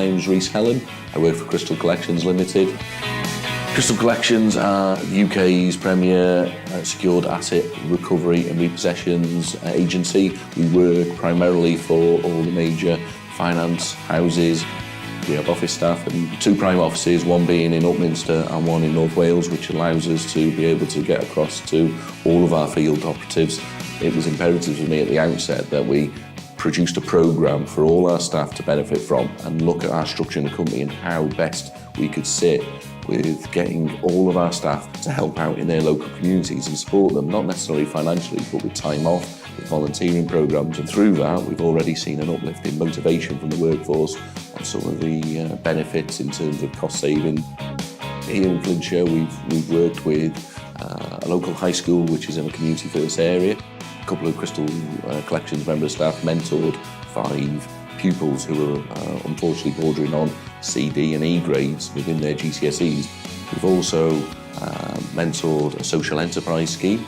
name's Rhys Helen. I work for Crystal Collections Limited. Crystal Collections are the UK's premier secured asset recovery and repossessions agency. We work primarily for all the major finance houses. We have office staff and 2 prime offices, one being in Upminster and one in North Wales, which allows us to be able to get across to all of our field operatives. It was imperative for me at the outset that we produced a programme for all our staff to benefit from and look at our structure in the company and how best we could sit with getting all of our staff to help out in their local communities and support them, not necessarily financially, but with time off, with volunteering programmes. And through that, we've already seen an uplift in motivation from the workforce and some of the benefits in terms of cost saving. Here in Flintshire, we've worked with a local high school, which is in a community first area. A couple of Crystal Collections member staff mentored 5 pupils who were unfortunately bordering on C, D and E grades within their GCSEs. We've also mentored a social enterprise scheme,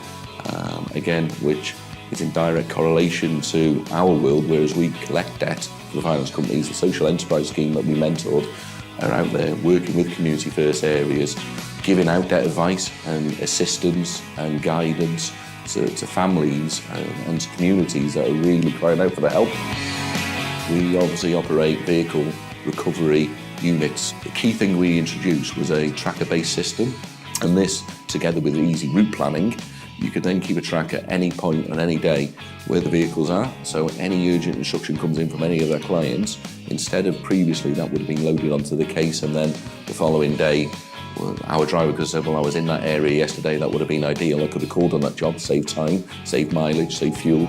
again, which is in direct correlation to our world, whereas we collect debt for the finance companies. The social enterprise scheme that we mentored are out there working with community first areas, giving out debt advice and assistance and guidance to families and to communities that are really crying out for the help. We obviously operate vehicle recovery units. The key thing we introduced was a tracker-based system, and this, together with easy route planning, you could then keep a track at any point on any day where the vehicles are. So any urgent instruction comes in from any of our clients, instead of previously that would have been loaded onto the case and then the following day our driver could have said, well, I was in that area yesterday, that would have been ideal. I could have called on that job, save time, save mileage, save fuel.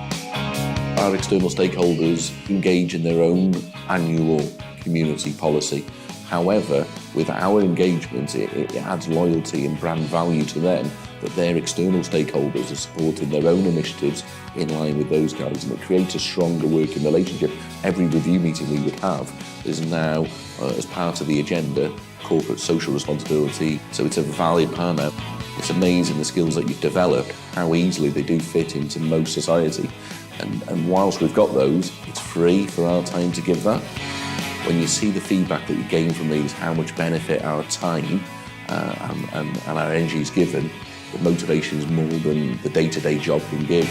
Our external stakeholders engage in their own annual community policy. However, with our engagement, it adds loyalty and brand value to them that their external stakeholders are supporting their own initiatives in line with those guys, and it creates a stronger working relationship. Every review meeting we would have is now, as part of the agenda, corporate social responsibility, so it's a valid partner. It's amazing the skills that you've developed, how easily they do fit into most society. And whilst we've got those, it's free for our time to give that. When you see the feedback that you gain from these, how much benefit our time and our energy is given, the motivation is more than the day-to-day job can give.